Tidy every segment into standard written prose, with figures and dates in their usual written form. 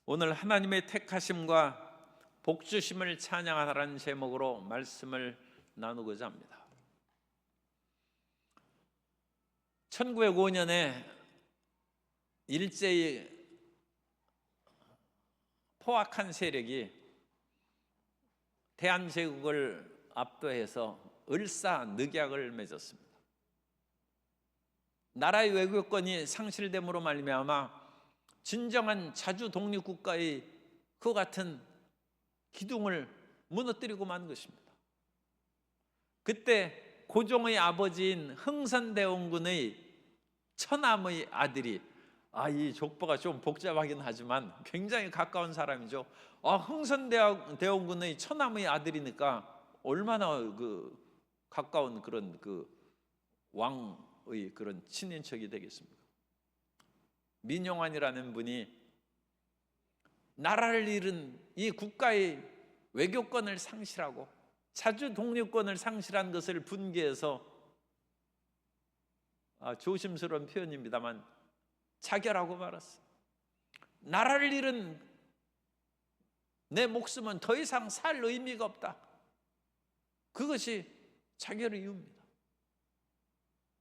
오늘 하나님의 택하심과 복주심을 찬양하라는 제목으로 말씀을 나누고자 합니다. 1905년에 일제히 포악한 세력이 대한제국을 압도해서 을사늑약을 맺었습니다. 나라의 외교권이 상실됨으로 말미암아 진정한 자주 독립국가의 그 같은 기둥을 무너뜨리고 만 것입니다. 그때 고종의 아버지인 흥선대원군의 처남의 아들이, 이 족보가 좀 복잡하긴 하지만 굉장히 가까운 사람이죠. 흥선대원군의 처남의 아들이니까 얼마나 가까운 그런 왕의 그런 친인척이 되겠습니까? 민용환이라는 분이 나라를 잃은 이 국가의 외교권을 상실하고 자주 독립권을 상실한 것을 분개해서, 조심스러운 표현입니다만 자결하고 말았어요. 나라를 잃은 내 목숨은 더 이상 살 의미가 없다. 그것이 자결의 이유입니다.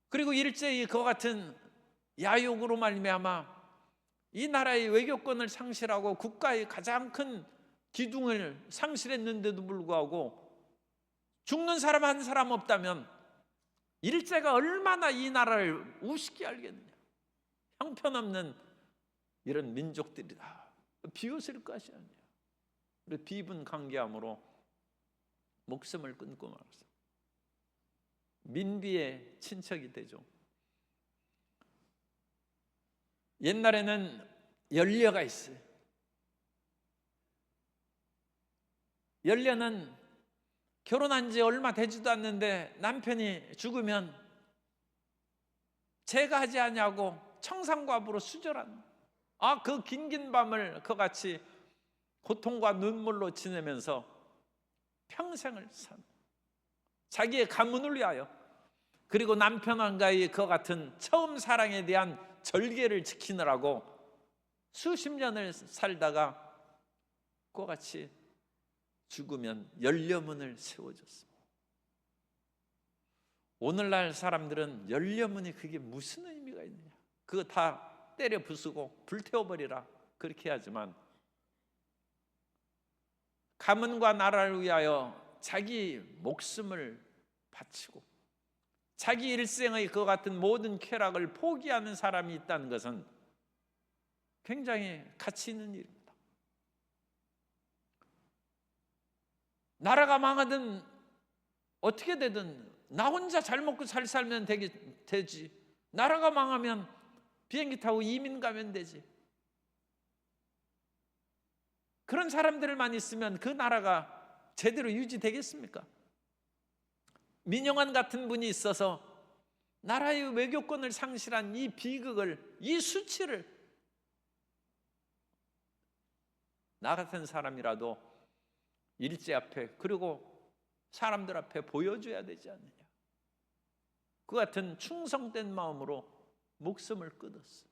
그리고 일제히 그와 같은 야욕으로 말미암아 이 나라의 외교권을 상실하고 국가의 가장 큰 기둥을 상실했는데도 불구하고 죽는 사람 한 사람 없다면 일제가 얼마나 이 나라를 우습게 알겠느냐. 형편없는 이런 민족들이다. 비웃을 것이 아니야. 그래서 비분강개함으로 목숨을 끊고 말았어요. 민비의 친척이 되죠. 옛날에는 연려가 있어요. 연려는 결혼한 지 얼마 되지도 않는데 남편이 죽으면 제가 하지 아니하고 청산과부로 수절한, 그 긴긴 밤을 그같이 고통과 눈물로 지내면서 평생을 산 자기의 가문을 위하여, 그리고 남편과의 그 같은 처음 사랑에 대한 절개를 지키느라고 수십 년을 살다가 그와 같이 죽으면 연려문을 세워줬습니다. 오늘날 사람들은 연려문이 그게 무슨 의미가 있느냐, 그거 다 때려 부수고 불태워버리라 그렇게 하지만, 가문과 나라를 위하여 자기 목숨을 바치고 자기 일생의 그 같은 모든 쾌락을 포기하는 사람이 있다는 것은 굉장히 가치 있는 일입니다. 나라가 망하든 어떻게 되든 나 혼자 잘 먹고 잘 살면 되지. 나라가 망하면 비행기 타고 이민 가면 되지. 그런 사람들만 있으면 그 나라가 제대로 유지되겠습니까? 민용환 같은 분이 있어서 나라의 외교권을 상실한 이 비극을, 이 수치를 나 같은 사람이라도 일제 앞에, 그리고 사람들 앞에 보여줘야 되지 않느냐. 그 같은 충성된 마음으로 목숨을 끊었어요.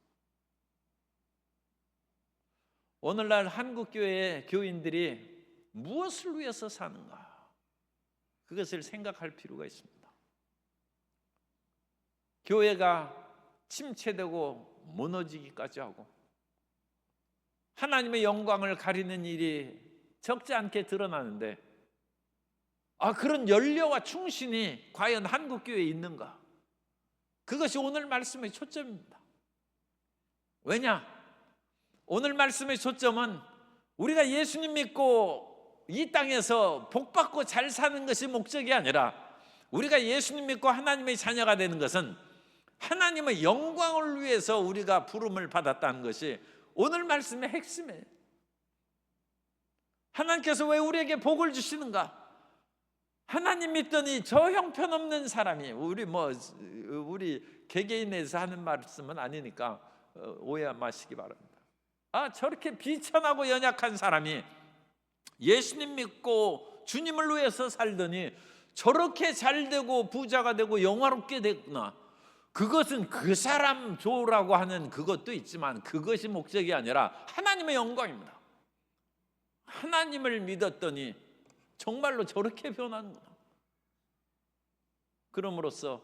오늘날 한국교회의 교인들이 무엇을 위해서 사는가, 그것을 생각할 필요가 있습니다. 교회가 침체되고 무너지기까지 하고 하나님의 영광을 가리는 일이 적지 않게 드러나는데, 그런 연려와 충신이 과연 한국교회에 있는가? 그것이 오늘 말씀의 초점입니다. 왜냐? 오늘 말씀의 초점은 우리가 예수님 믿고 이 땅에서 복받고 잘 사는 것이 목적이 아니라, 우리가 예수님 믿고 하나님의 자녀가 되는 것은 하나님의 영광을 위해서 우리가 부름을 받았다는 것이 오늘 말씀의 핵심이에요. 하나님께서 왜 우리에게 복을 주시는가? 하나님 믿더니 저 형편없는 사람이, 우리 개개인에서 하는 말씀은 아니니까 오해 마시기 바랍니다. 저렇게 비천하고 연약한 사람이 예수님 믿고 주님을 위해서 살더니 저렇게 잘되고 부자가 되고 영화롭게 됐구나. 그것은 그 사람 좋으라고 하는 그것도 있지만 그것이 목적이 아니라 하나님의 영광입니다. 하나님을 믿었더니 정말로 저렇게 변하는구나. 그럼으로써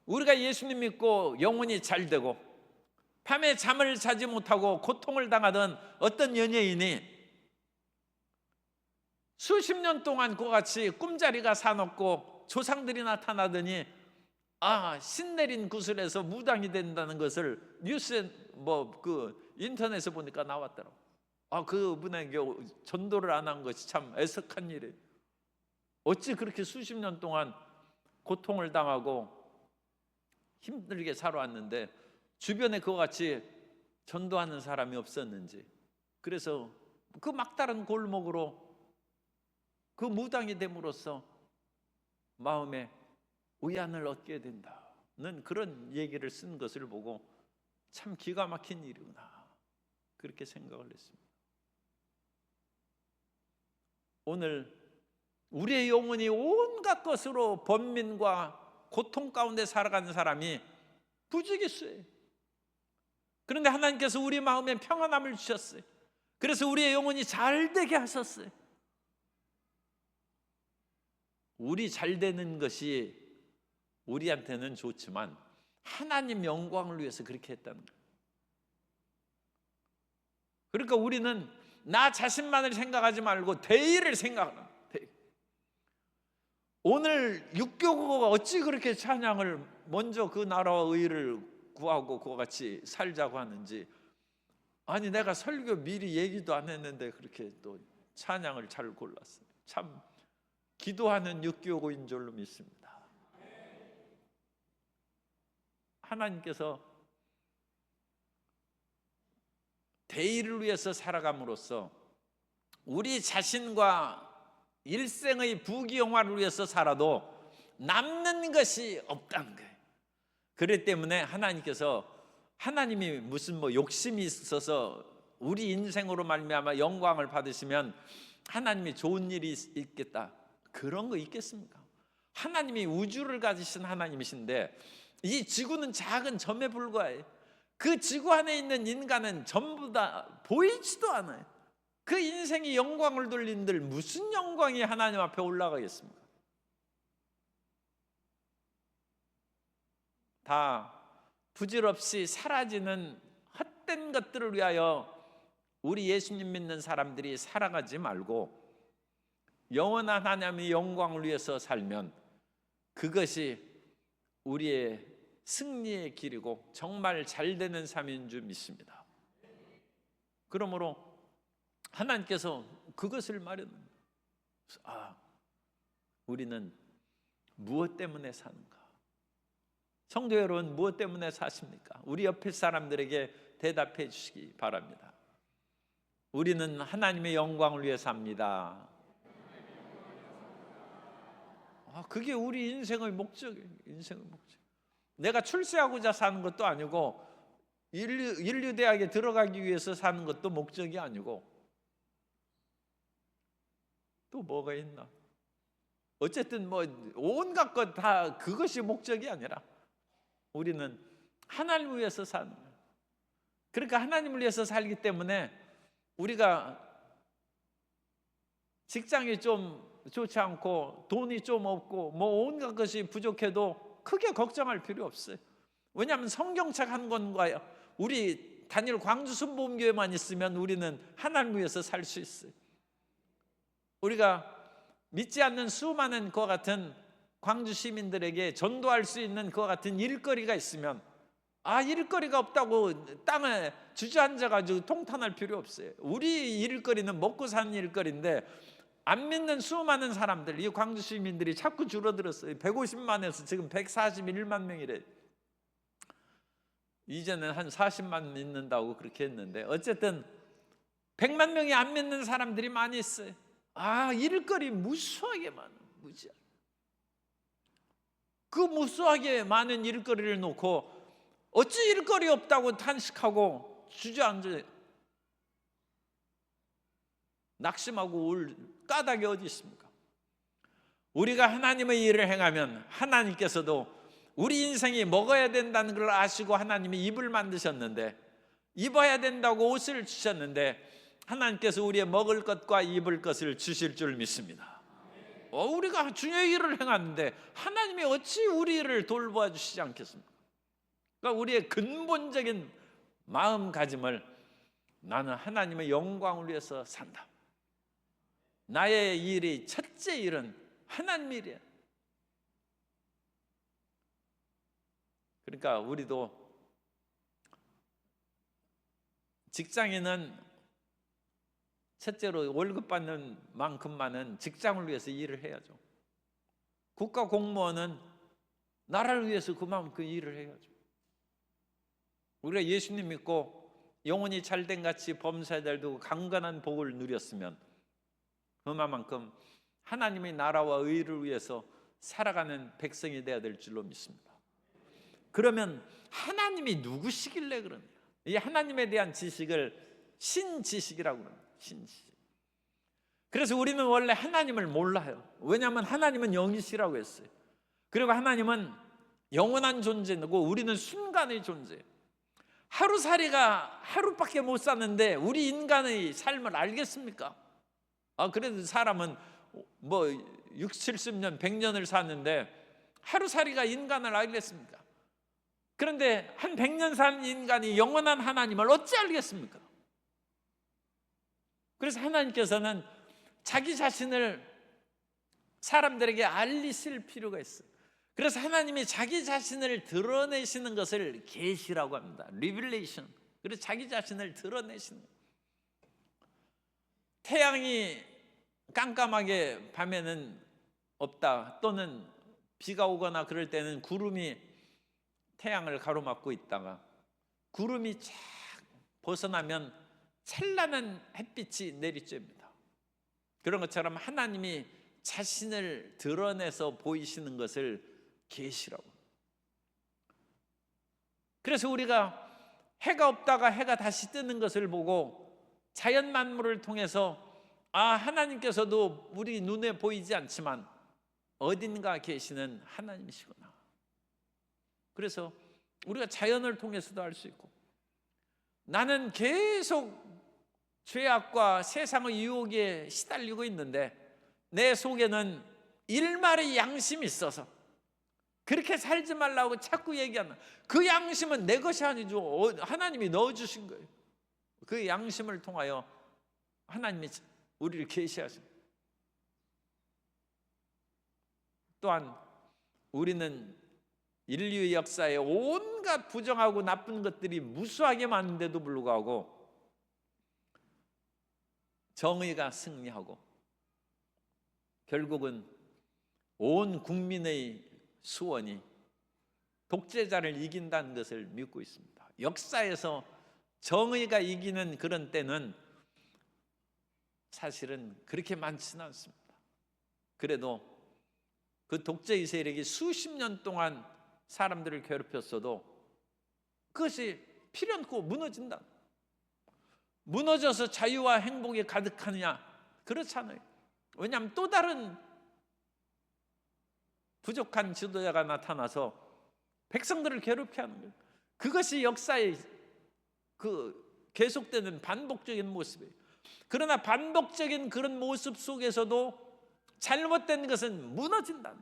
우리가 예수님 믿고 영혼이 잘 되고 밤에 잠을 자지 못하고 고통을 당하던 어떤 연예인이 수십 년 동안 그와 같이 꿈자리가 사납고 조상들이 나타나더니 신내린 구슬에서 무당이 된다는 것을 뉴스에 인터넷에 보니까 나왔더라고. 그분에게 전도를 안 한 것이 참 애석한 일이에요. 어찌 그렇게 수십 년 동안 고통을 당하고 힘들게 살아왔는데 주변에 그와 같이 전도하는 사람이 없었는지, 그래서 그 막다른 골목으로 그 무당이 됨으로써 마음에 위안을 얻게 된다는 그런 얘기를 쓴 것을 보고 참 기가 막힌 일이구나, 그렇게 생각을 했습니다. 오늘 우리의 영혼이 온갖 것으로 번민과 고통 가운데 살아가는 사람이 부지기수예요. 그런데 하나님께서 우리 마음에 평안함을 주셨어요. 그래서 우리의 영혼이 잘 되게 하셨어요. 우리 잘 되는 것이 우리한테는 좋지만 하나님 영광을 위해서 그렇게 했다는 거예요. 그러니까 우리는 나 자신만을 생각하지 말고 대의를 생각하라. 오늘 육교구가 어찌 그렇게 찬양을 먼저 그 나라와 의를 구하고 그와 같이 살자고 하는지, 아니 내가 설교 미리 얘기도 안 했는데 그렇게 또 찬양을 잘 골랐어요. 참 기도하는 육교구인 줄로 믿습니다. 하나님께서 대의를 위해서 살아감으로써 우리 자신과 일생의 부귀영화를 위해서 살아도 남는 것이 없다는 거예요. 그렇기 때문에 하나님이 무슨 욕심이 있어서 우리 인생으로 말미암아 영광을 받으시면 하나님이 좋은 일이 있겠다, 그런 거 있겠습니까? 하나님이 우주를 가지신 하나님이신데 이 지구는 작은 점에 불과해요. 그 지구 안에 있는 인간은 전부 다 보이지도 않아요. 그 인생이 영광을 돌린들 무슨 영광이 하나님 앞에 올라가겠습니까? 다 부질없이 사라지는 헛된 것들을 위하여 우리 예수님 믿는 사람들이 살아가지 말고 영원한 하나님의 영광을 위해서 살면 그것이 우리의 승리의 길이고 정말 잘 되는 삶인 줄 믿습니다. 그러므로 하나님께서 그것을 마련합니다. 우리는 무엇 때문에 사는가? 성도 여러분, 무엇 때문에 사십니까? 우리 옆에 사람들에게 대답해 주시기 바랍니다. 우리는 하나님의 영광을 위해 삽니다. 그게 우리 인생의 목적이에요. 인생의 목적. 내가 출세하고자 사는 것도 아니고 인류대학에 들어가기 위해서 사는 것도 목적이 아니고 또 뭐가 있나? 어쨌든 온갖 것 다 그것이 목적이 아니라 우리는 하나님을 위해서 사는 거예요. 그러니까 하나님을 위해서 살기 때문에 우리가 직장이 좀 좋지 않고 돈이 좀 없고 온갖 것이 부족해도 크게 걱정할 필요 없어요. 왜냐하면 성경책 한 권과 우리 단일 광주 순복음교회만 있으면 우리는 하나님을 위해서 살 수 있어요. 우리가 믿지 않는 수많은 그와 같은 광주 시민들에게 전도할 수 있는 그와 같은 일거리가 있으면 일거리가 없다고 땅에 주저앉아가지고 통탄할 필요 없어요. 우리 일거리는 먹고 사는 일거리인데 안 믿는 수많은 사람들, 이 광주 시민들이 자꾸 줄어들었어요. 150만에서 지금 141만 명이래. 이제는 한 40만 믿는다고 그렇게 했는데 어쨌든 100만 명이 안 믿는 사람들이 많이 있어요. 일거리 무수하게 많아. 무지하게. 그 무수하게 많은 일거리를 놓고 어찌 일거리 없다고 탄식하고 주저앉아 낙심하고 올 까닭이 어디 있습니까? 우리가 하나님의 일을 행하면 하나님께서도 우리 인생이 먹어야 된다는 걸 아시고 하나님이 입을 만드셨는데, 입어야 된다고 옷을 주셨는데 하나님께서 우리의 먹을 것과 입을 것을 주실 줄 믿습니다. 우리가 주의 일을 행하는데 하나님이 어찌 우리를 돌보아 주시지 않겠습니까? 그러니까 우리의 근본적인 마음가짐을 나는 하나님의 영광을 위해서 산다. 나의 일이 첫째 일은 하나님 일이야. 그러니까 우리도 직장인은 첫째로 월급 받는 만큼만은 직장을 위해서 일을 해야죠. 국가 공무원은 나라를 위해서 그만큼 일을 해야죠. 우리가 예수님 믿고 영혼이 잘된 같이 범사에 두고 강건한 복을 누렸으면 그만큼 하나님의 나라와 의를 위해서 살아가는 백성이 되어야 될 줄로 믿습니다. 그러면 하나님이 누구시길래 그러냐? 이 하나님에 대한 지식을 신지식이라고 합니다. 신지식. 그래서 우리는 원래 하나님을 몰라요. 왜냐하면 하나님은 영이시라고 했어요. 그리고 하나님은 영원한 존재고 우리는 순간의 존재예요. 하루살이가 하루밖에 못 사는데 우리 인간의 삶을 알겠습니까? 그래도 사람은 뭐 60, 70년, 100년을 사는데 하루살이가 인간을 알겠습니까? 그런데 한 100년 산 인간이 영원한 하나님을 어찌 알겠습니까? 그래서 하나님께서는 자기 자신을 사람들에게 알리실 필요가 있어요. 그래서 하나님이 자기 자신을 드러내시는 것을 계시라고 합니다. 리빌레이션. 그래서 자기 자신을 드러내시는 거예요. 태양이 깜깜하게 밤에는 없다, 또는 비가 오거나 그럴 때는 구름이 태양을 가로막고 있다가 구름이 쫙 벗어나면 찬란한 햇빛이 내리쬐입니다. 그런 것처럼 하나님이 자신을 드러내서 보이시는 것을 계시라고. 그래서 우리가 해가 없다가 해가 다시 뜨는 것을 보고 자연 만물을 통해서 하나님께서도 우리 눈에 보이지 않지만 어딘가 계시는 하나님이시구나. 그래서 우리가 자연을 통해서도 알 수 있고, 나는 계속 죄악과 세상의 유혹에 시달리고 있는데 내 속에는 일말의 양심이 있어서 그렇게 살지 말라고 자꾸 얘기하는 그 양심은 내 것이 아니죠. 하나님이 넣어주신 거예요. 그 양심을 통하여 하나님이 우리를 계시하십니다. 또한 우리는 인류의 역사에 온갖 부정하고 나쁜 것들이 무수하게 많은데도 불구하고 정의가 승리하고 결국은 온 국민의 수원이 독재자를 이긴다는 것을 믿고 있습니다. 역사에서 정의가 이기는 그런 때는 사실은 그렇게 많지는 않습니다. 그래도 그 독재의 세력이 수십 년 동안 사람들을 괴롭혔어도 그것이 필연코 무너진다. 무너져서 자유와 행복이 가득하느냐? 그렇잖아요. 왜냐하면 또 다른 부족한 지도자가 나타나서 백성들을 괴롭게 하는 거예요. 그것이 역사의 그 계속되는 반복적인 모습이에요. 그러나 반복적인 그런 모습 속에서도 잘못된 것은 무너진다.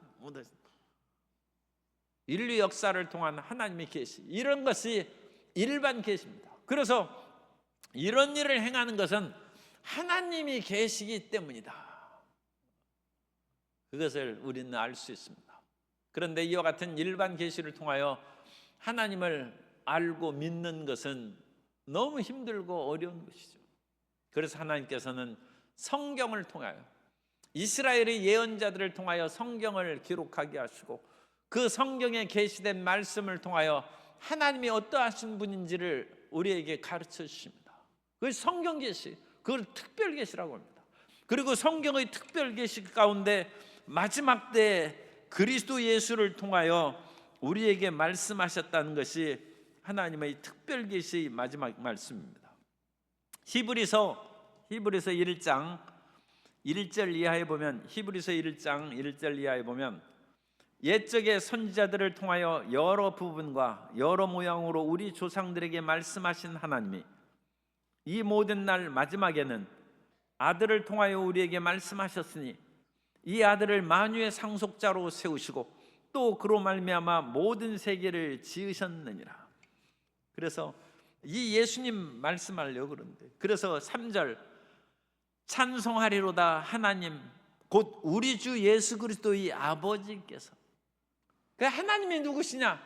인류 역사를 통한 하나님의 계시, 이런 것이 일반 계시입니다. 그래서 이런 일을 행하는 것은 하나님이 계시기 때문이다. 그것을 우리는 알 수 있습니다. 그런데 이와 같은 일반 계시를 통하여 하나님을 알고 믿는 것은 너무 힘들고 어려운 것이죠. 그래서 하나님께서는 성경을 통하여 이스라엘의 예언자들을 통하여 성경을 기록하게 하시고 그 성경에 계시된 말씀을 통하여 하나님이 어떠하신 분인지를 우리에게 가르쳐 주십니다. 그 성경 계시, 그걸 특별 계시라고 합니다. 그리고 성경의 특별 계시 가운데 마지막 때 그리스도 예수를 통하여 우리에게 말씀하셨다는 것이 하나님의 특별 계시의 마지막 말씀입니다. 히브리서 1장 1절 이하에 보면, 히브리서 1장 1절 이하에 보면 옛적의 선지자들을 통하여 여러 부분과 여러 모양으로 우리 조상들에게 말씀하신 하나님이 이 모든 날 마지막에는 아들을 통하여 우리에게 말씀하셨으니 이 아들을 만유의 상속자로 세우시고 또 그로 말미암아 모든 세계를 지으셨느니라. 그래서 이 예수님 말씀하려고 그러는데, 그래서 3절 찬송하리로다 하나님 곧 우리 주 예수 그리스도의 아버지께서. 그 하나님이 누구시냐?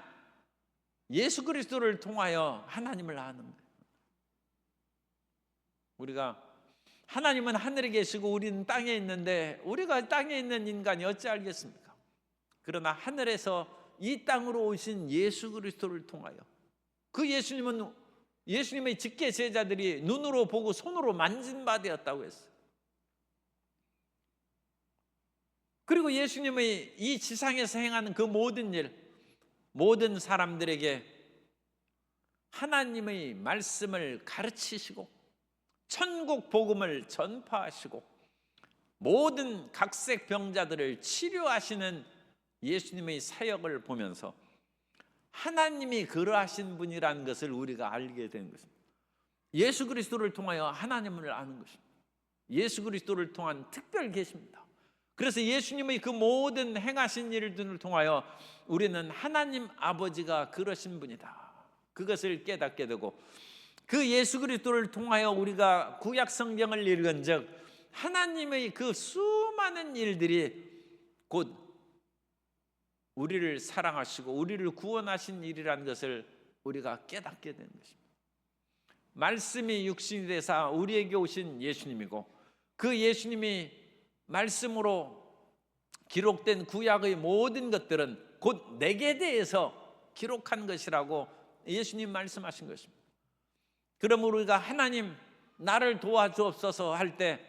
예수 그리스도를 통하여 하나님을 아는 거예요. 우리가 하나님은 하늘에 계시고 우리는 땅에 있는데 우리가 땅에 있는 인간이 어찌 알겠습니까? 그러나 하늘에서 이 땅으로 오신 예수 그리스도를 통하여, 그 예수님의 직계 제자들이 눈으로 보고 손으로 만진 바 되었다고 했어요. 그리고 예수님의 이 지상에서 행하는 그 모든 일, 모든 사람들에게 하나님의 말씀을 가르치시고 천국 복음을 전파하시고 모든 각색 병자들을 치료하시는 예수님의 사역을 보면서 하나님이 그러하신 분이라는 것을 우리가 알게 된 것입니다. 예수 그리스도를 통하여 하나님을 아는 것입니다. 예수 그리스도를 통한 특별 계십니다. 그래서 예수님의 그 모든 행하신 일들을 통하여 우리는 하나님 아버지가 그러신 분이다, 그것을 깨닫게 되고, 그 예수 그리스도를 통하여 우리가 구약 성경을 읽은즉 하나님의 그 수많은 일들이 곧 우리를 사랑하시고 우리를 구원하신 일이라는 것을 우리가 깨닫게 되는 것입니다. 말씀이 육신이 되사 우리에게 오신 예수님이고, 그 예수님이 말씀으로 기록된 구약의 모든 것들은 곧 내게 대해서 기록한 것이라고 예수님 말씀하신 것입니다. 그러므로 우리가 하나님 나를 도와주옵소서 할 때,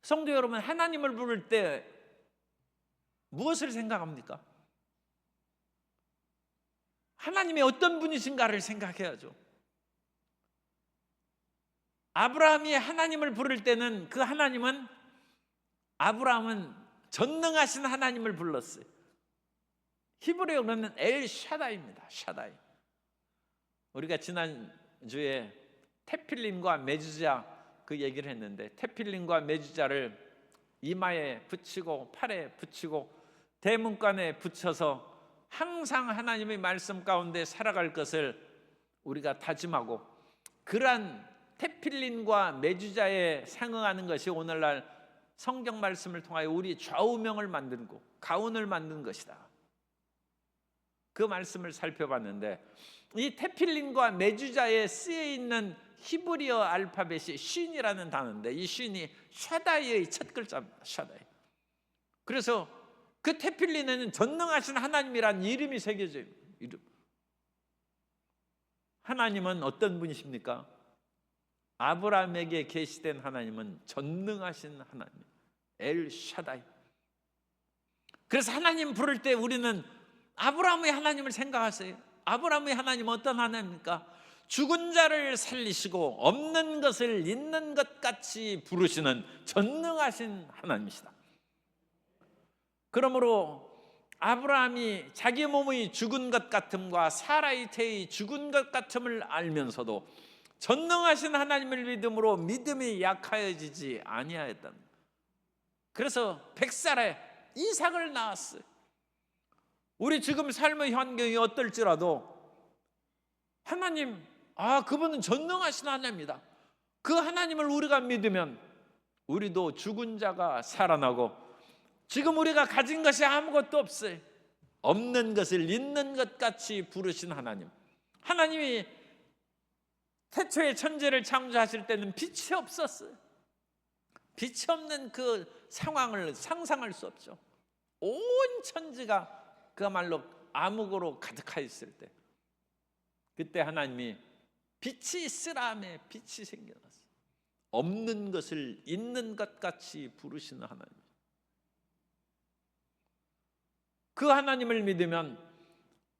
성도 여러분, 하나님을 부를 때 무엇을 생각합니까? 하나님이 어떤 분이신가를 생각해야죠. 아브라함이 하나님을 부를 때는 그 하나님은, 아브라함은 전능하신 하나님을 불렀어요. 히브리어로는 엘 샤다이입니다. 샤다이. 우리가 지난주에 테필림과 메주자 그 얘기를 했는데, 테필림과 메주자를 이마에 붙이고 팔에 붙이고 대문간에 붙여서 항상 하나님의 말씀 가운데 살아갈 것을 우리가 다짐하고, 그러한 테필린과 메주자에 상응하는 것이 오늘날 성경 말씀을 통하여 우리 좌우명을 만들고 가운을 만든 것이다. 그 말씀을 살펴봤는데, 이 테필린과 메주자에 쓰여 있는 히브리어 알파벳이 쉰이라는 단어인데, 이 쉰이 샤다이의 첫 글자입니다. 샤다이. 그래서 그 테필린에는 전능하신 하나님이라는 이름이 새겨져 있는 이름. 하나님은 어떤 분이십니까? 아브라함에게 계시된 하나님은 전능하신 하나님, 엘 샤다이. 그래서 하나님 부를 때 우리는 아브라함의 하나님을 생각하세요. 아브라함의 하나님은 어떤 하나님입니까? 죽은 자를 살리시고 없는 것을 있는 것 같이 부르시는 전능하신 하나님이시다. 그러므로 아브라함이 자기 몸의 죽은 것 같음과 사라의 태의 죽은 것 같음을 알면서도 전능하신 하나님을 믿음으로 믿음이 약하여지지 아니하였다. 그래서 100살에 이삭을 낳았어요. 우리 지금 삶의 환경이 어떨지라도 하나님, 그분은 전능하신 하나님이다. 그 하나님을 우리가 믿으면 우리도 죽은 자가 살아나고, 지금 우리가 가진 것이 아무것도 없어요. 없는 것을 있는 것 같이 부르신 하나님. 하나님이 태초에 천지를 창조하실 때는 빛이 없었어요. 빛이 없는 그 상황을 상상할 수 없죠. 온 천지가 그야말로 암흑으로 가득하 있을 때, 그때 하나님이 빛이 있으라 하며 빛이 생겨났어요. 없는 것을 있는 것 같이 부르시는 하나님. 그 하나님을 믿으면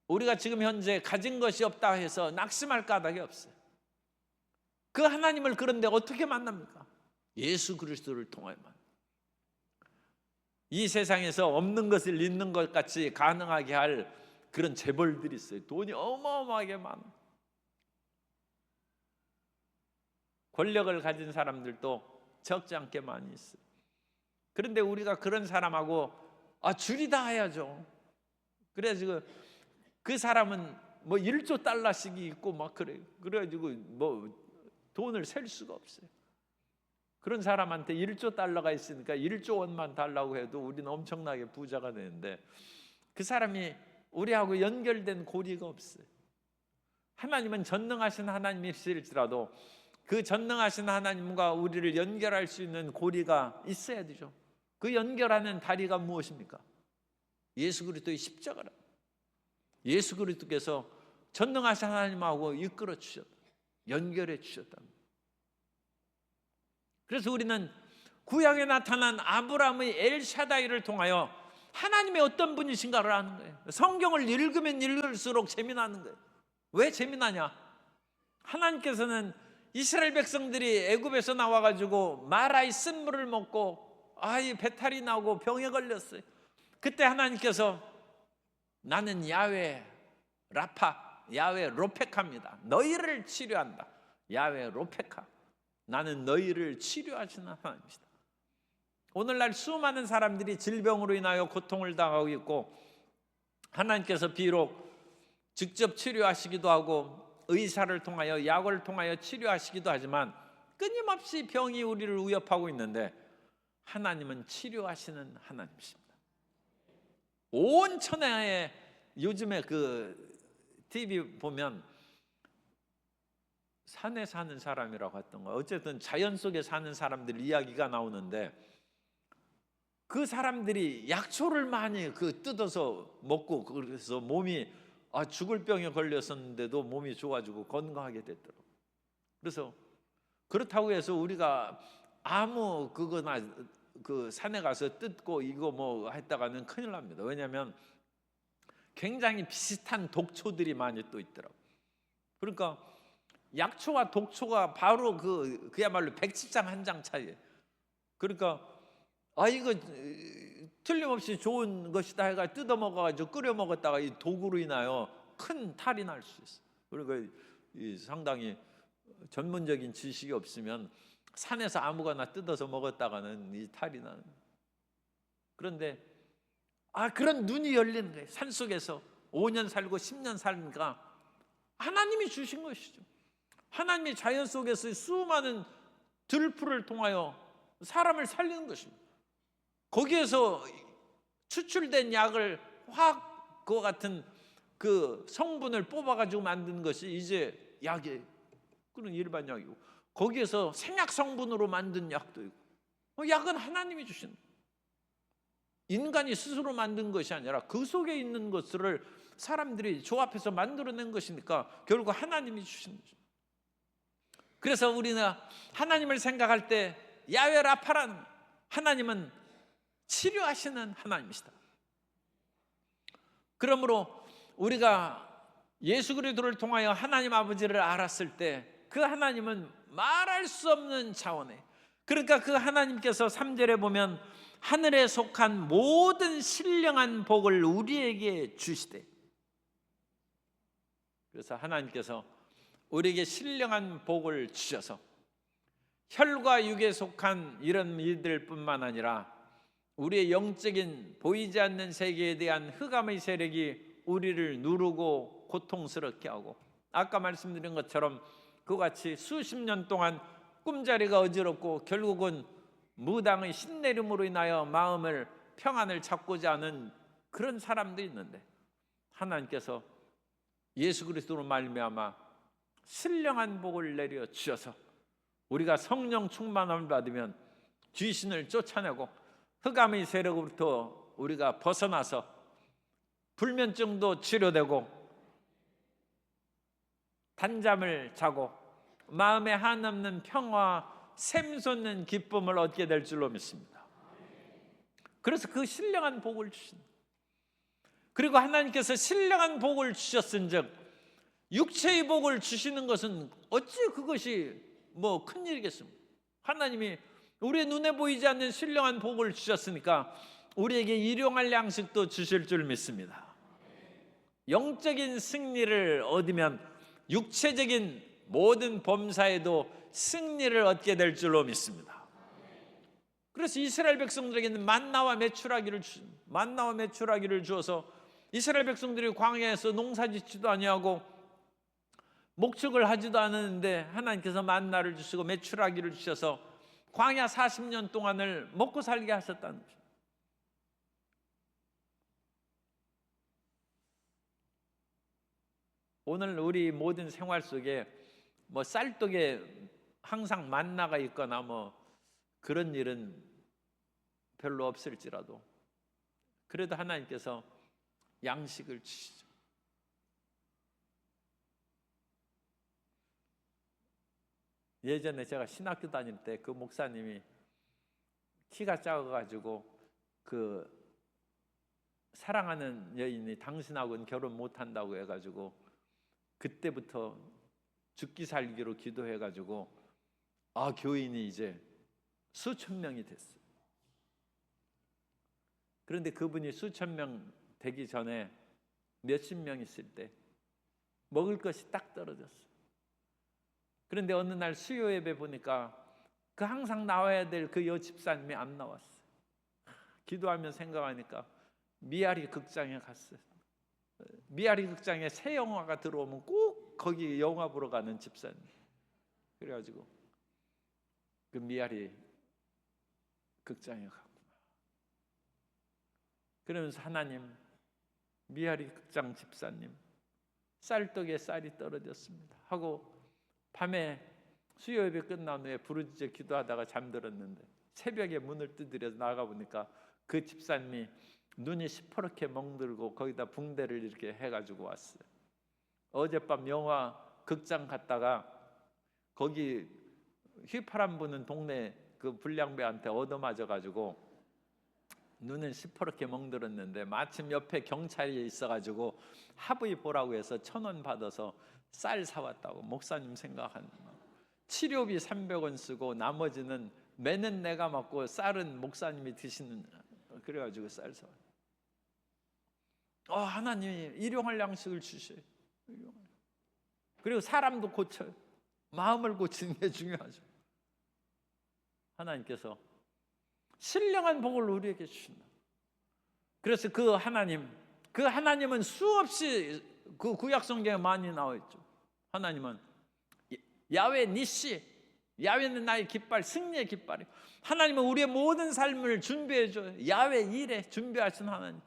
우리가 지금 현재 가진 것이 없다 해서 낙심할 까닭이 없어요. 그 하나님을 그런데 어떻게 만납니까? 예수 그리스도를 통하여만. 이 세상에서 없는 것을 있는 것 같이 가능하게 할 그런 재벌들이 있어요. 돈이 어마어마하게 많아. 권력을 가진 사람들도 적지 않게 많이 있어요. 그런데 우리가 그런 사람하고 줄이다 해야죠. 그래가지고 그 사람은 뭐 1조 달러씩이 있고 막 그래요. 그래가지고 뭐 돈을 셀 수가 없어요. 그런 사람한테 1조 달러가 있으니까 1조 원만 달라고 해도 우리는 엄청나게 부자가 되는데, 그 사람이 우리하고 연결된 고리가 없어요. 하나님은 전능하신 하나님이실지라도 그 전능하신 하나님과 우리를 연결할 수 있는 고리가 있어야 되죠. 그 연결하는 다리가 무엇입니까? 예수 그리스도의 십자가라. 예수 그리스도께서 전능하신 하나님하고 이끌어 주셨다, 연결해 주셨다. 그래서 우리는 구약에 나타난 아브라함의 엘샤다이를 통하여 하나님의 어떤 분이신가를 아는 거예요. 성경을 읽으면 읽을수록 재미나는 거예요. 왜 재미나냐? 하나님께서는 이스라엘 백성들이 애굽에서 나와가지고 마라의 쓴물을 먹고 배탈이 나고 병에 걸렸어요. 그때 하나님께서 나는 야훼 라파, 야훼 로페카입니다. 너희를 치료한다. 야훼 로페카, 나는 너희를 치료하시는 하나님이시다. 오늘날 수많은 사람들이 질병으로 인하여 고통을 당하고 있고, 하나님께서 비록 직접 치료하시기도 하고 의사를 통하여 약을 통하여 치료하시기도 하지만 끊임없이 병이 우리를 위협하고 있는데, 하나님은 치료하시는 하나님이십니다. 온 천하에 요즘에 그 TV 보면 산에 사는 사람이라고 했던 거, 어쨌든 자연 속에 사는 사람들 이야기가 나오는데, 그 사람들이 약초를 많이 뜯어서 먹고, 그래서 몸이 죽을 병에 걸렸었는데도 몸이 좋아지고 건강하게 됐더라고요. 그래서 그렇다고 해서 우리가 아무 그거나 그 산에 가서 뜯고 이거 뭐 했다가는 큰일 납니다. 왜냐하면 굉장히 비슷한 독초들이 많이 또 있더라고요. 그러니까 약초와 독초가 바로 그야말로 백지장 한 장 차이예요. 그러니까 이거 틀림없이 좋은 것이다 해가 뜯어 먹어가지고 끓여 먹었다가 이 독으로 인하여 큰 탈이 날 수 있어요. 그러니까 상당히 전문적인 지식이 없으면 산에서 아무거나 뜯어서 먹었다가는 이 탈이 나는. 그런데 그런 눈이 열리는 거예요. 산속에서 5년 살고 10년 살니까 하나님이 주신 것이죠. 하나님이 자연 속에서 수많은 들풀을 통하여 사람을 살리는 것입니다. 거기에서 추출된 약을 화학 그와 같은 그 성분을 뽑아가지고 만든 것이 이제 약이에요. 그런 일반 약이고, 거기에서 생약 성분으로 만든 약도 있고, 약은 하나님이 주신 거예요. 인간이 스스로 만든 것이 아니라 그 속에 있는 것을 사람들이 조합해서 만들어낸 것이니까 결국 하나님이 주신 거죠. 그래서 우리는 하나님을 생각할 때 야훼 라파라는, 하나님은 치료하시는 하나님이시다. 그러므로 우리가 예수 그리스도를 통하여 하나님 아버지를 알았을 때 그 하나님은 말할 수 없는 차원에, 그러니까 그 하나님께서 3절에 보면 하늘에 속한 모든 신령한 복을 우리에게 주시되, 그래서 하나님께서 우리에게 신령한 복을 주셔서 혈과 육에 속한 이런 일들뿐만 아니라 우리의 영적인 보이지 않는 세계에 대한 흑암의 세력이 우리를 누르고 고통스럽게 하고, 아까 말씀드린 것처럼 그같이 수십 년 동안 꿈자리가 어지럽고 결국은 무당의 신내림으로 인하여 마음을 평안을 찾고자 하는 그런 사람들이 있는데, 하나님께서 예수 그리스도로 말미암아 신령한 복을 내려 주셔서 우리가 성령 충만함을 받으면 귀신을 쫓아내고 흑암의 세력으로부터 우리가 벗어나서 불면증도 치료되고 단잠을 자고 마음에 한없는 평화, 샘솟는 기쁨을 얻게 될 줄로 믿습니다. 그래서 그 신령한 복을 주신다. 그리고 하나님께서 신령한 복을 주셨은즉 육체의 복을 주시는 것은 어찌 그것이 뭐 큰일이겠습니까? 하나님이 우리의 눈에 보이지 않는 신령한 복을 주셨으니까 우리에게 일용할 양식도 주실 줄 믿습니다. 영적인 승리를 얻으면 육체적인 모든 범사에도 승리를 얻게 될 줄로 믿습니다. 그래서 이스라엘 백성들에게는 만나와 메추라기를 주어서 이스라엘 백성들이 광야에서 농사짓지도 아니하고 목축을 하지도 않았는데 하나님께서 만나를 주시고 메추라기를 주셔서 광야 40년 동안을 먹고 살게 하셨다는 것입니다. 오늘 우리 모든 생활 속에 뭐 쌀떡에 항상 만나가 있거나 뭐 그런 일은 별로 없을지라도 그래도 하나님께서 양식을 주시죠. 예전에 제가 신학교 다닐 때 그 목사님이 키가 작아가지고 그 사랑하는 여인이 당신하고는 결혼 못한다고 해가지고 그때부터 죽기 살기로 기도해가지고 교인이 이제 수천 명이 됐어요. 그런데 그분이 수천 명 되기 전에 몇십 명 있을 때 먹을 것이 딱 떨어졌어요. 그런데 어느 날 수요 예배 보니까 그 항상 나와야 될 그 여집사님이 안 나왔어요. 기도하며 생각하니까 미아리 극장에 갔어요. 미아리 극장에 새 영화가 들어오면 꼭 거기 영화 보러 가는 집사님. 그래가지고 그 미아리 극장에 갔구나. 그러면서 하나님, 미아리 극장 집사님 쌀떡에 쌀이 떨어졌습니다 하고 밤에 수요 예배 끝난 후에 부르짖어 기도하다가 잠들었는데 새벽에 문을 두드려서 나가보니까 그 집사님이 눈이 시퍼렇게 멍들고 거기다 붕대를 이렇게 해가지고 왔어요. 어젯밤 영화 극장 갔다가 거기 휘파람 부는 동네 그 불량배한테 얻어맞아가지고 눈은 시퍼렇게 멍들었는데 마침 옆에 경찰이 있어가지고 합의 보라고 해서 1,000원 받아서 쌀 사왔다고. 목사님 생각하는 치료비 300원 쓰고 나머지는 매는 내가 먹고 쌀은 목사님이 드시는. 그래가지고 쌀 사왔. 하나님이 일용할 양식을 주셔요. 그리고 사람도 고쳐요. 마음을 고치는 게 중요하죠. 하나님께서 신령한 복을 우리에게 주신다. 그래서 그 하나님은 수없이 그 구약 성경에 많이 나와 있죠. 하나님은 야훼 니시, 야훼는 나의 깃발, 승리의 깃발이에요. 하나님은 우리의 모든 삶을 준비해 줘요. 야훼 일에 준비하신 하나님.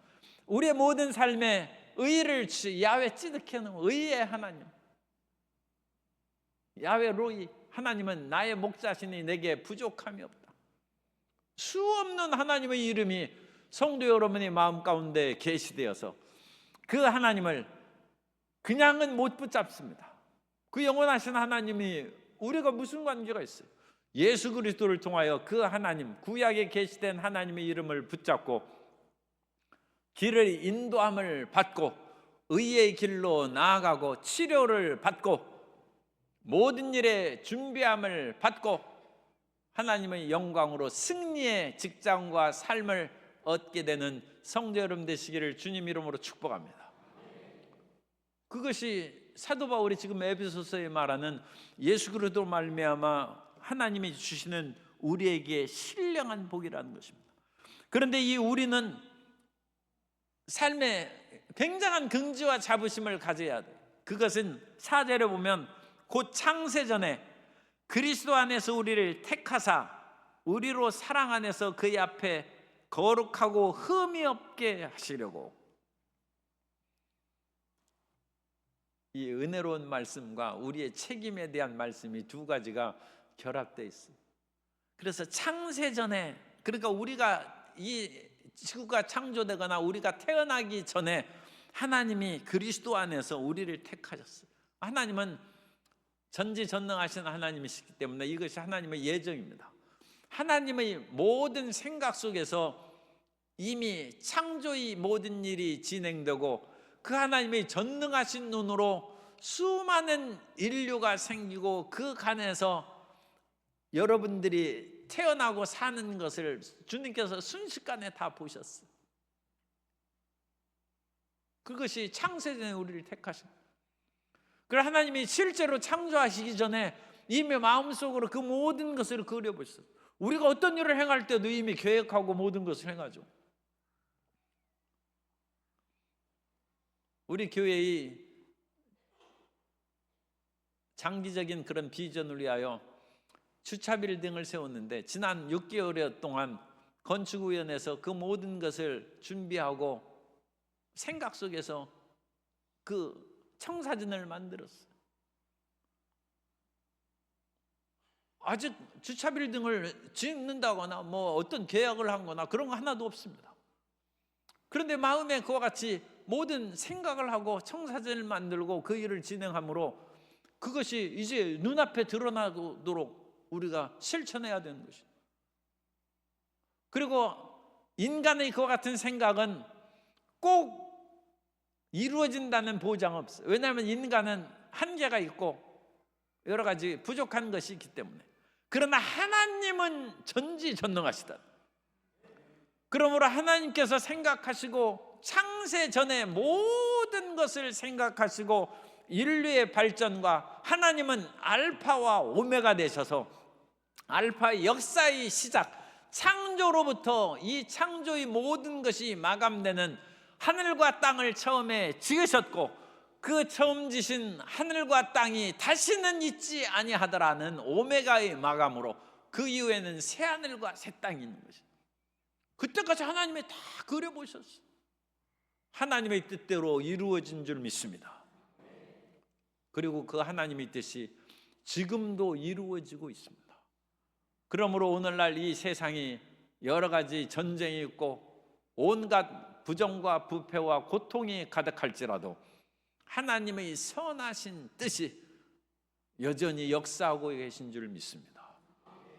우리의 모든 삶에 의를 야훼 찌득해 놓은 의의 하나님. 야훼 로이, 하나님은 나의 목자시니 내게 부족함이 없다. 수없는 하나님의 이름이 성도 여러분의 마음 가운데 계시되어서 그 하나님을 그냥은 못 붙잡습니다. 그 영원하신 하나님이 우리가 무슨 관계가 있어요? 예수 그리스도를 통하여 그 하나님, 구약에 계시된 하나님의 이름을 붙잡고 길을 인도함을 받고 의의 길로 나아가고 치료를 받고 모든 일에 준비함을 받고 하나님의 영광으로 승리의 직장과 삶을 얻게 되는 성도 여러분 되시기를 주님 이름으로 축복합니다. 그것이 사도 바울이 지금 에베소서에 말하는 예수 그리스도로 말미암아 하나님이 주시는 우리에게 신령한 복이라는 것입니다. 그런데 이 우리는 삶에 굉장한 긍지와 자부심을 가져야 돼요. 그것은 4절에 보면 곧 창세전에 그리스도 안에서 우리를 택하사 우리로 사랑 안에서 그의 앞에 거룩하고 흠이 없게 하시려고. 이 은혜로운 말씀과 우리의 책임에 대한 말씀이 두 가지가 결합되어 있어요. 그래서 창세전에, 그러니까 우리가 이 지구가 창조되거나 우리가 태어나기 전에 하나님이 그리스도 안에서 우리를 택하셨어요. 하나님은 전지전능하신 하나님이시기 때문에 이것이 하나님의 예정입니다. 하나님의 모든 생각 속에서 이미 창조의 모든 일이 진행되고 그 하나님의 전능하신 눈으로 수많은 인류가 생기고 그 간에서 여러분들이 태어나고 사는 것을 주님께서 순식간에 다 보셨어요. 그것이 창세전에 우리를 택하신. 그래서 하나님이 실제로 창조하시기 전에 이미 마음속으로 그 모든 것을 그려보셨어요. 우리가 어떤 일을 행할 때도 이미 계획하고 모든 것을 행하죠. 우리 교회의 장기적인 그런 비전을 위하여 주차 빌딩을 세웠는데 지난 6개월 동안 건축위원회에서 그 모든 것을 준비하고 생각 속에서 그 청사진을 만들었어요. 아직 주차 빌딩을 짓는다거나 뭐 어떤 계약을 한 거나 그런 거 하나도 없습니다. 그런데 마음에 그와 같이 모든 생각을 하고 청사진을 만들고 그 일을 진행함으로 그것이 이제 눈앞에 드러나도록 우리가 실천해야 되는 것이죠. 그리고 인간의 그와 같은 생각은 꼭 이루어진다는 보장 없어요. 왜냐하면 인간은 한계가 있고 여러 가지 부족한 것이 있기 때문에. 그러나 하나님은 전지전능하시다. 그러므로 하나님께서 생각하시고 창세 전에 모든 것을 생각하시고 인류의 발전과 하나님은 알파와 오메가 되셔서 알파의 역사의 시작, 창조로부터 이 창조의 모든 것이 마감되는 하늘과 땅을 처음에 지으셨고 그 처음 지신 하늘과 땅이 다시는 있지 아니하더라는 오메가의 마감으로 그 이후에는 새 하늘과 새 땅이 있는 것이죠. 그때까지 하나님이 다 그려보셨어요. 하나님의 뜻대로 이루어진 줄 믿습니다. 그리고 그 하나님의 뜻이 지금도 이루어지고 있습니다. 그러므로 오늘날 이 세상이 여러 가지 전쟁이 있고 온갖 부정과 부패와 고통이 가득할지라도 하나님의 선하신 뜻이 여전히 역사하고 계신 줄 믿습니다.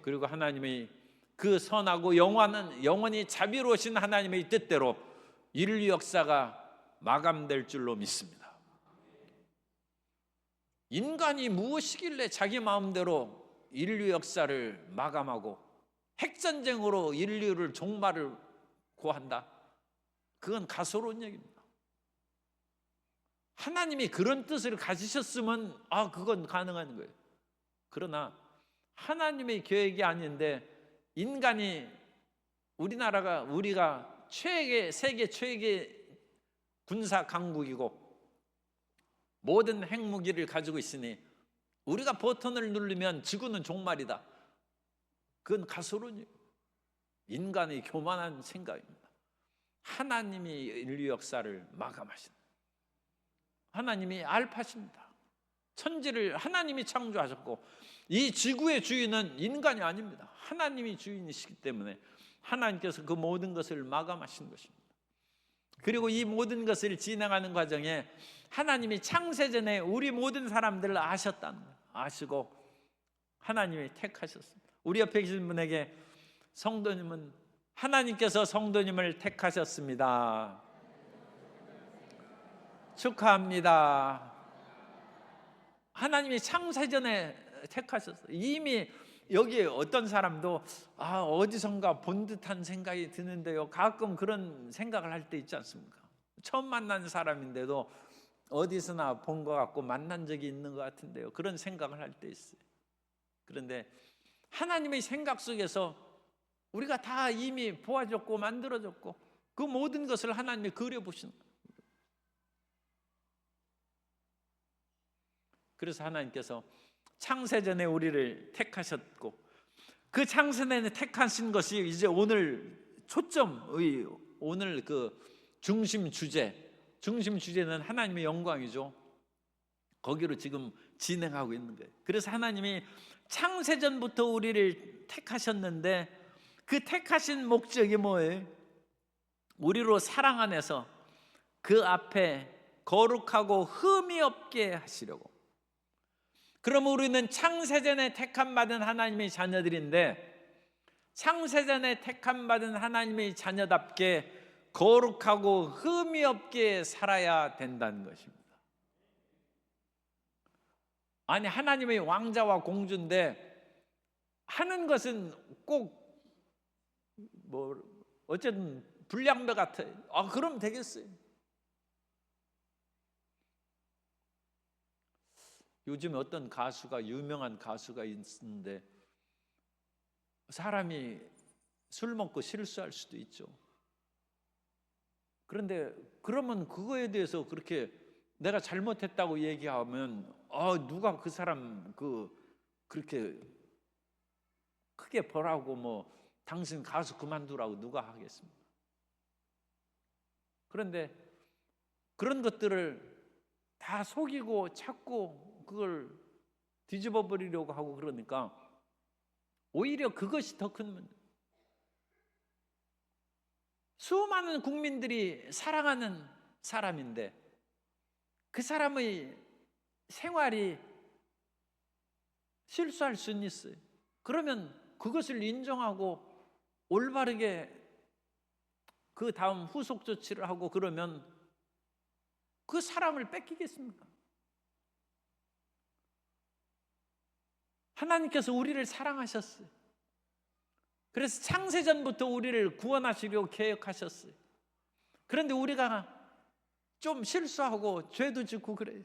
그리고 하나님의 그 선하고 영원히 자비로우신 하나님의 뜻대로 인류 역사가 마감될 줄로 믿습니다. 인간이 무엇이길래 자기 마음대로 인류 역사를 마감하고 핵전쟁으로 인류를 종말을 고한다? 그건 가소로운 얘기입니다. 하나님이 그런 뜻을 가지셨으면 그건 가능한 거예요. 그러나 하나님의 계획이 아닌데 인간이 우리가 세계 최악의 군사 강국이고 모든 핵무기를 가지고 있으니 우리가 버튼을 누르면 지구는 종말이다. 그건 가소로운 인간의 교만한 생각입니다. 하나님이 인류 역사를 마감하신다. 하나님이 알파십니다. 천지를 하나님이 창조하셨고 이 지구의 주인은 인간이 아닙니다. 하나님이 주인이시기 때문에 하나님께서 그 모든 것을 마감하신 것입니다. 그리고 이 모든 것을 진행하는 과정에 하나님이 창세전에 우리 모든 사람들을 아셨다는 거예요. 아시고 하나님이 택하셨습니다. 우리 옆에 계신 분에게 성도님은 하나님께서 성도님을 택하셨습니다. 축하합니다. 하나님이 창세전에 택하셨어요. 이미 여기 어떤 사람도 어디선가 본 듯한 생각이 드는데요. 가끔 그런 생각을 할 때 있지 않습니까? 처음 만난 사람인데도 어디서나 본 것 같고 만난 적이 있는 것 같은데요. 그런 생각을 할 때 있어요. 그런데 하나님의 생각 속에서 우리가 다 이미 보아졌고 만들어졌고 그 모든 것을 하나님이 그려보시는 거예요. 그래서 하나님께서 창세전에 우리를 택하셨고 그 창세전에 택하신 것이 이제 오늘 초점의 오늘 그 중심 주제는 하나님의 영광이죠. 거기로 지금 진행하고 있는 거예요. 그래서 하나님이 창세전부터 우리를 택하셨는데 그 택하신 목적이 뭐예요? 우리로 사랑 안에서 그 앞에 거룩하고 흠이 없게 하시려고. 그러면 우리는 창세전에 택함받은 하나님의 자녀들인데 창세전에 택함받은 하나님의 자녀답게 거룩하고 흠이 없게 살아야 된다는 것입니다. 아니 하나님의 왕자와 공주인데 하는 것은 꼭 어쨌든 불량배 같아. 그럼 되겠어요. 요즘에 어떤 가수가, 유명한 가수가 있는데 사람이 술 먹고 실수할 수도 있죠. 그런데 그러면 그거에 대해서 그렇게 내가 잘못했다고 얘기하면 누가 그 사람 그렇게 크게 벌하고 뭐 당신 가수 그만두라고 누가 하겠습니까? 그런데 그런 것들을 다 속이고 찾고 그걸 뒤집어 버리려고 하고 그러니까 오히려 그것이 더 큰 문제. 수많은 국민들이 사랑하는 사람인데 그 사람의 생활이 실수할 수는 있어요. 그러면 그것을 인정하고 올바르게 그 다음 후속 조치를 하고 그러면 그 사람을 뺏기겠습니까? 하나님께서 우리를 사랑하셨어요. 그래서 창세전부터 우리를 구원하시려고 계획하셨어요. 그런데 우리가 좀 실수하고 죄도 짓고 그래요.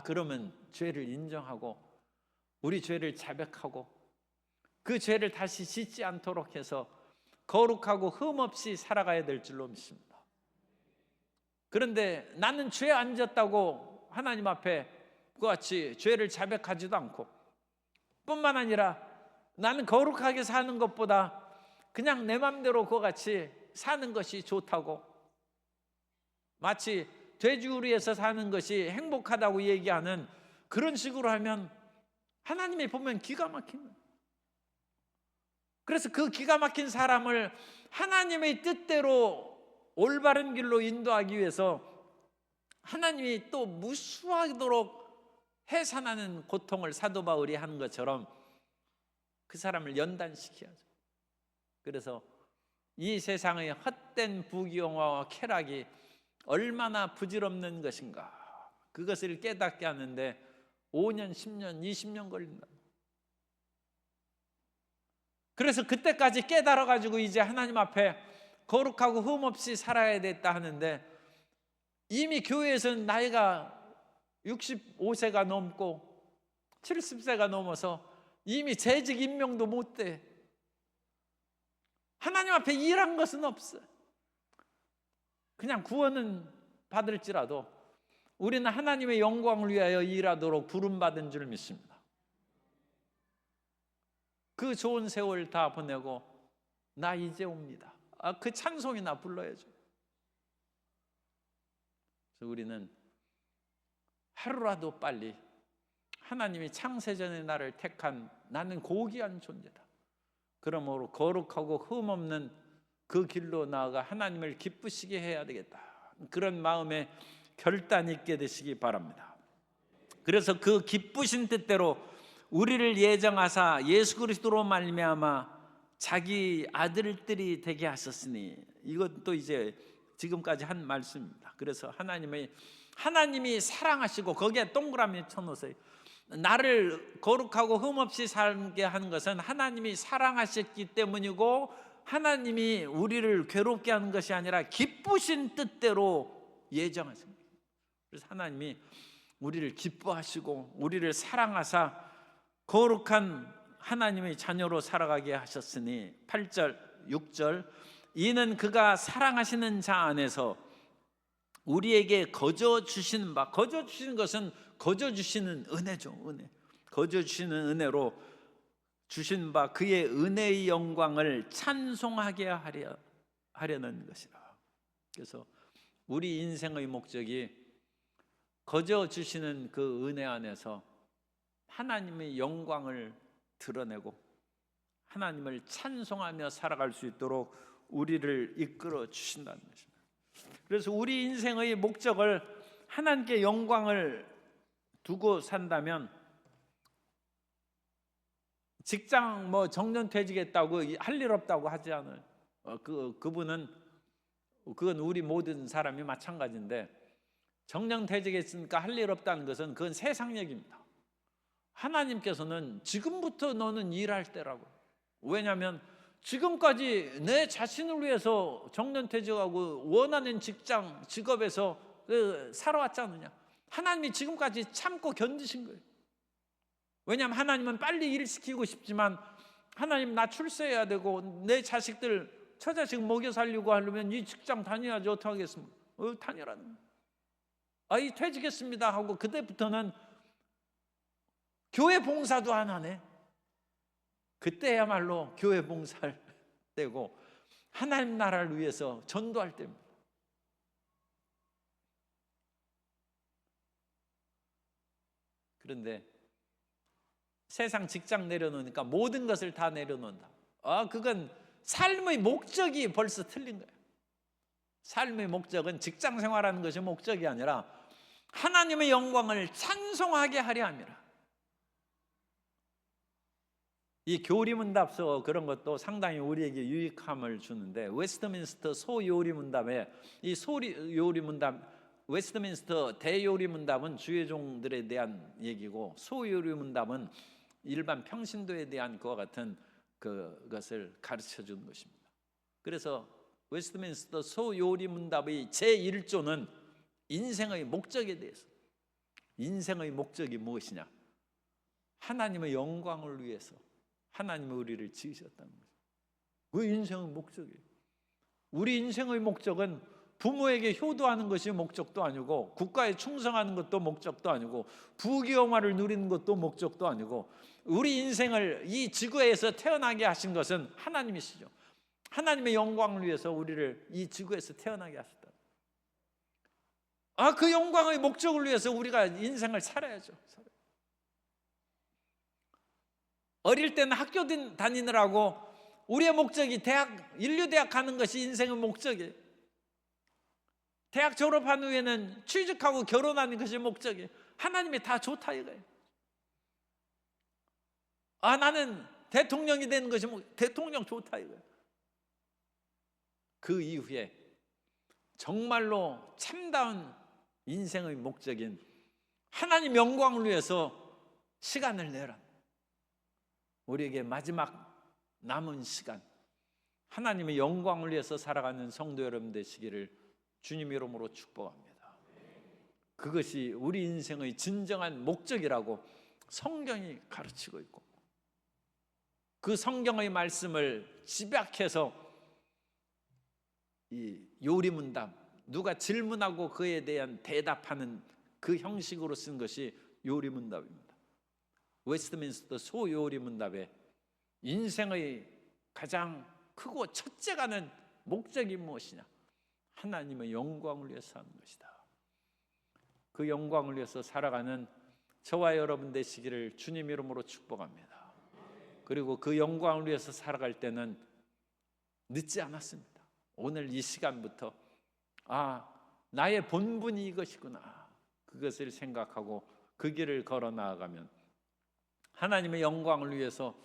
그러면 죄를 인정하고 우리 죄를 자백하고 그 죄를 다시 짓지 않도록 해서 거룩하고 흠없이 살아가야 될 줄로 믿습니다. 그런데 나는 죄 안 졌다고 하나님 앞에 그같이 죄를 자백하지도 않고 뿐만 아니라 나는 거룩하게 사는 것보다 그냥 내 맘대로 그같이 사는 것이 좋다고 마치 돼지우리에서 사는 것이 행복하다고 얘기하는 그런 식으로 하면 하나님이 보면 기가 막힌 거예요. 그래서 그 기가 막힌 사람을 하나님의 뜻대로 올바른 길로 인도하기 위해서 하나님이 또 무수하도록 해산하는 고통을 사도 바울이 한 것처럼 그 사람을 연단시켜야죠. 그래서 이 세상의 헛된 부귀영화와 쾌락이 얼마나 부질없는 것인가 그것을 깨닫게 하는데 5년, 10년, 20년 걸린다. 그래서 그때까지 깨달아가지고 이제 하나님 앞에 거룩하고 흠없이 살아야 됐다 하는데 이미 교회에서는 나이가 65세가 넘고 70세가 넘어서 이미 재직 임명도 못 돼. 하나님 앞에 일한 것은 없어. 그냥 구원은 받을지라도 우리는 하나님의 영광을 위하여 일하도록 부름받은 줄 믿습니다. 그 좋은 세월 다 보내고 나 이제 옵니다. 그 찬송이나 불러야죠. 그래서 우리는 하루라도 빨리 하나님이 창세전에 나를 택한 나는 고귀한 존재다. 그러므로 거룩하고 흠없는 그 길로 나아가 하나님을 기쁘시게 해야 되겠다. 그런 마음에 결단 있게 되시기 바랍니다. 그래서 그 기쁘신 뜻대로 우리를 예정하사 예수 그리스도로 말미암아 자기 아들들이 되게 하셨으니 이것도 이제 지금까지 한 말씀입니다. 그래서 하나님이 사랑하시고 거기에 동그라미 쳐놓으세요. 나를 거룩하고 흠없이 살게 하는 것은 하나님이 사랑하셨기 때문이고 하나님이 우리를 괴롭게 하는 것이 아니라 기쁘신 뜻대로 예정하십니다. 그래서 하나님이 우리를 기뻐하시고 우리를 사랑하사 거룩한 하나님의 자녀로 살아가게 하셨으니 8절 6절 이는 그가 사랑하시는 자 안에서 우리에게 거저 주시는 바 거저 주시는 것은 거저 주시는 은혜죠. 은혜 거저 주시는 은혜로 주신 바 그의 은혜의 영광을 찬송하게 하려는 것이라. 그래서 우리 인생의 목적이 거저 주시는 그 은혜 안에서 하나님의 영광을 드러내고 하나님을 찬송하며 살아갈 수 있도록 우리를 이끌어 주신다는 것입니다. 그래서 우리 인생의 목적을 하나님께 영광을 두고 산다면 직장 정년퇴직했다고 할 일 없다고 하지 않아요. 그건 우리 모든 사람이 마찬가지인데 정년퇴직했으니까 할 일 없다는 것은 그건 세상 얘기입니다. 하나님께서는 지금부터 너는 일할 때라고. 왜냐하면 지금까지 내 자신을 위해서 정년퇴직하고 원하는 직장, 직업에서 살아왔지 않느냐. 하나님이 지금까지 참고 견디신 거예요. 왜냐하면 하나님은 빨리 일 시키고 싶지만 하나님 나 출세해야 되고 내 자식들 처자식 먹여 살리고 하려면 이 직장 다녀야지 어떻게 하겠습니까? 다녀라는 거예요. 이 퇴직했습니다 하고 그때부터는 교회 봉사도 안 하네. 그때야말로 교회 봉사를 떼고 하나님 나라를 위해서 전도할 때입니다. 그런데 세상 직장 내려놓으니까 모든 것을 다 내려놓는다. 그건 삶의 목적이 벌써 틀린 거예요. 삶의 목적은 직장 생활하는 것이 목적이 아니라 하나님의 영광을 찬송하게 하려 함이라. 이 교리문답서 그런 것도 상당히 우리에게 유익함을 주는데, 웨스트민스터 소요리문답에 이 소요리문답, 웨스트민스터 대요리문답은 주의종들에 대한 얘기고, 소요리문답은 일반 평신도에 대한 그와 같은 그것을 가르쳐 주는 것입니다. 그래서 웨스트민스터 소요리문답의 제1조는 인생의 목적에 대해서, 인생의 목적이 무엇이냐? 하나님의 영광을 위해서 하나님이 우리를 지으셨다는 거죠. 그 인생의 목적이에요. 우리 인생의 목적은 부모에게 효도하는 것이 목적도 아니고, 국가에 충성하는 것도 목적도 아니고, 부귀영화를 누리는 것도 목적도 아니고, 우리 인생을 이 지구에서 태어나게 하신 것은 하나님이시죠. 하나님의 영광을 위해서 우리를 이 지구에서 태어나게 하셨다. 그 영광의 목적을 위해서 우리가 인생을 살아야죠. 어릴 때는 학교 다니느라고 우리의 목적이 인류대학 가는 것이 인생의 목적이에요. 대학 졸업한 후에는 취직하고 결혼하는 것이 목적이에요. 하나님이 다 좋다 이거예요. 나는 대통령이 되는 것이 대통령 좋다 이거예요. 그 이후에 정말로 참다운 인생의 목적인 하나님 영광을 위해서 시간을 내라. 우리에게 마지막 남은 시간, 하나님의 영광을 위해서 살아가는 성도 여러분 되시기를 주님 이름으로 축복합니다. 그것이 우리 인생의 진정한 목적이라고 성경이 가르치고 있고, 그 성경의 말씀을 집약해서 이 요리문답, 누가 질문하고 그에 대한 대답하는 그 형식으로 쓴 것이 요리문답입니다. 웨스트민스터 소요리문답에 인생의 가장 크고 첫째가는 목적이 무엇이냐? 하나님의 영광을 위해서 하는 것이다. 그 영광을 위해서 살아가는 저와 여러분 되시기를 주님 이름으로 축복합니다. 그리고 그 영광을 위해서 살아갈 때는 늦지 않았습니다. 오늘 이 시간부터 나의 본분이 이것이구나, 그것을 생각하고 그 길을 걸어 나아가면 하나님의 영광을 위해서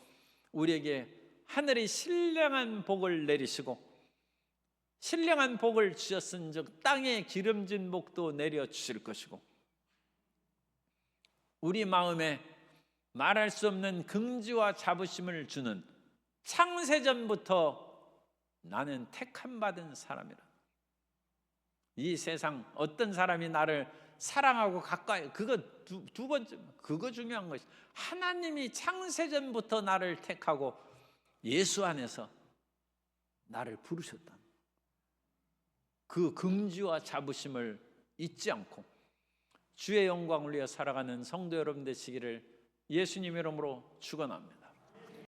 우리에게 하늘이 신령한 복을 내리시고, 신령한 복을 주셨은즉 땅에 기름진 복도 내려주실 것이고, 우리 마음에 말할 수 없는 긍지와 자부심을 주는, 창세전부터 나는 택함받은 사람이라. 이 세상 어떤 사람이 나를 사랑하고 가까이, 그거 두 번째, 그거 중요한 것이, 하나님이 창세전부터 나를 택하고 예수 안에서 나를 부르셨다. 그 긍지와 자부심을 잊지 않고 주의 영광을 위해 살아가는 성도 여러분 되시기를 예수님 이름으로 축원합니다.